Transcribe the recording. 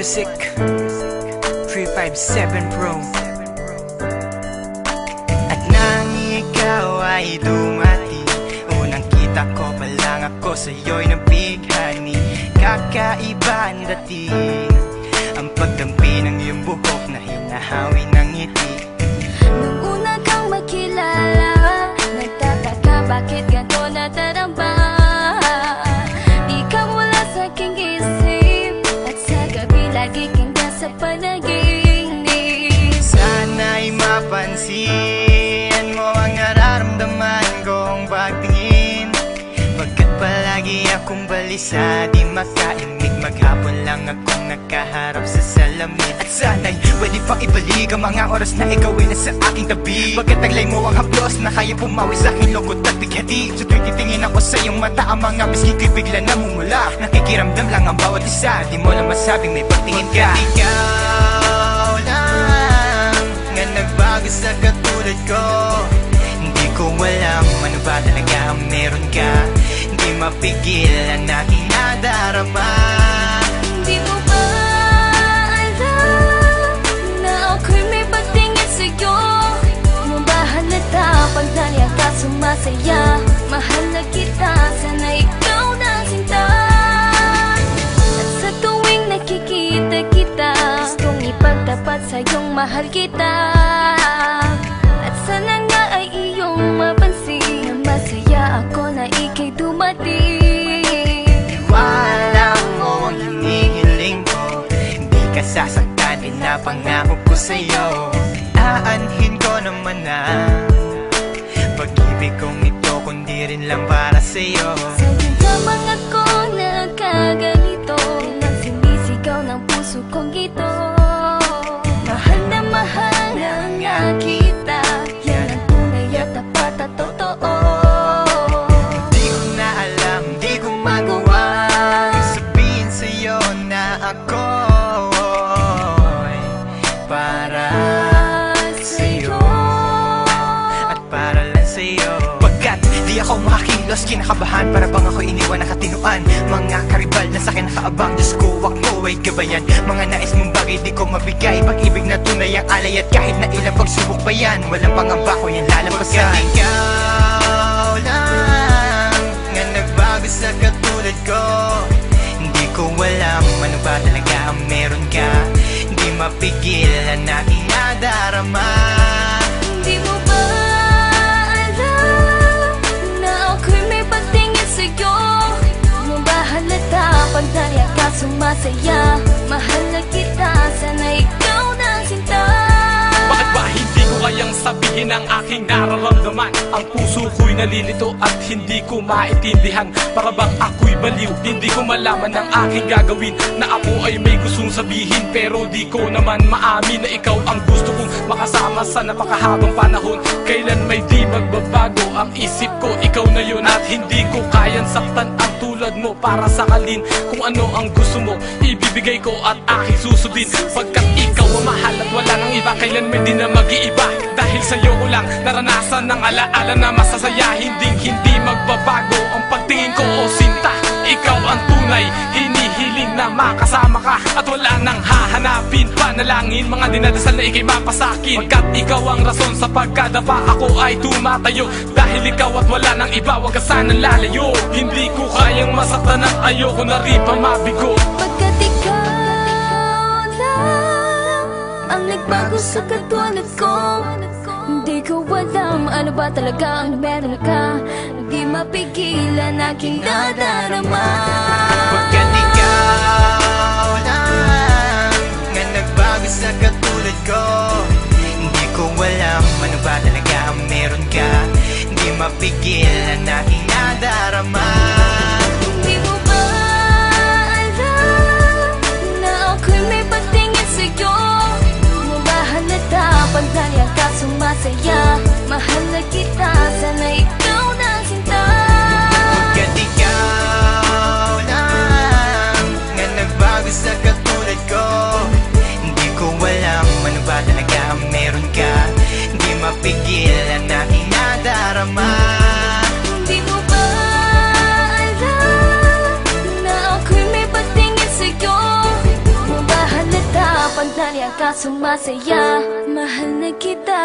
Music 357 Pro. At nang ikaw ay dumating, unang kita ko pa lang ako sa'yo'y nabighani. Kakaiba ang dating, ang pagdampi ng iyong buhok na hinahawi ng ngiti. Nung una kang makilala, nagtataka bakit ganito nadarama. Ikaw wala sa aking isip, at sa gabi lagi kang nasa panaginip. Sana'y mapansin mo ang nararamdaman kong pagtingin, pagkat palagi akong balisa, di makaimik. Maghapon lang akong nakaharap sa salamin. At sana'y pwede pang ibalik ang mga oras na ikaw ay nasa aking tabi, pagkat taglay mo ang haplos na kaya pumawi sa aking lungkot at bighati. Sa tuwing titingin ako sa iyong mata, ang mga bisgi ko'y bigla namumula. Nakikiramdam lang ang bawat isa, di mo lang masabing may pagtingin ka. Ikaw lang nga nagbago sa katulad ko. Hindi ko alam ano ba talaga ang meron ka. Hindi mapigil ang aking nadarama. Di mo ba alam na ako'y may pagtingin sa'yo? Mo ba halata pag naliya ka sumasaya? Mahal na kita, sana ikaw na sinta. At sa tuwing nakikita kita, gustong ipagtapat sa'yong mahal kita. At sana nga ay iyong mapansin na masaya ako na ika'y dumating. Wala mo ang hinihiling ko, hindi ka sasaktan, pinapangako ko sa'yo. Aanhin ko naman na pag-ibig kong ito, kundi rin lang para sa'yo. Sa'yo lamang ako nagkaganito, lang sinisigaw ng puso kong ito. Mahal na nga kita, yan ang tunay at tapat at totoo. Di ko na alam, di ko magawa sabihin sa'yo na ako'y para sa'yo at para lang sa'yo. Pagkat di ako makakilos, kinakabahan, para bang ako iniwan na katinuan. Mga karibal na sa'kin nakaabang, Diyos ko, wag mo ay gabayan. Mga nais mong bagay di ko mabigay, pag-ibig na tunay ang alay. At kahit na ilang pagsubok pa yan, walang pangamba ko yan lalampasan. Pagkat ikaw lang nga nagbago sa katulad ko, hindi ko alam ano ba talaga ang meron ka. Hindi mapigil ang aking nadarama. Di mo ba alam na ako'y may pagtingin sa'yo? Mo ba halata pag naliya ka sumasaya? Mahal na kita, sana ikaw na sinta. Bakit ba hindi ko kayang sabihin ang aking nararamdaman? Ang puso ko'y nalilito at hindi ko maintindihan. Para bang ako'y baliw, hindi ko malaman ang aking gagawin. Na ako ay may gustong sabihin, pero di ko naman maamin na ikaw ang gusto kong makasama sa napakahabang panahon. Kailan may di magbabago ang isip ko, ikaw na yun. At hindi ko kayang saktan ang tulad mo para sakalin. Kung ano ang gusto mo, ibibigay ko at aking susundin. Pagkat ikaw ang mahal at wala nang iba, kailan may di na mag-iiba. Dahil sa'yo ko lang naranasan ng alaala na masasaya. Hindi magbabago ang pagtingin ko, o sinta. Ikaw ang tunay, hinihiling na makasama ka. At wala nang hahanapin, panalangin, mga dinadasal na ikay mapasakin. Pagkat ikaw ang rason sa pagkadapa, ako ay tumatayo. Dahil ikaw at wala nang iba, wag ka sanang lalayo. Hindi ko kayang masaktan at ayoko na rin pa mabigo. Pagkat ikaw lang ang nagbago sa katulad ko, hindi ko alam ano ba talaga ang meron ka. Hindi mapigilan aking nadarama. Pagkat ikaw lang nga nagbago sa katulad ko, hindi ko alam ano ba talaga ang meron ka. Hindi mapigil ang aking nadarama. Di mo ba alam na ako'y may pagtingin sa'yo? Mo ba halata pag naliya ka sumasaya? Mahal na kita, sana ikaw na sinta. Pagkat ikaw lang nga nagbago sa katulad ko, hindi ko alam ano ba talaga ang meron ka. Hindi mapigil ang aking nadarama. Di mo ba alam na ako'y may pagtingin sa'yo? Mo ba ka sumasaya. Mahal na kita.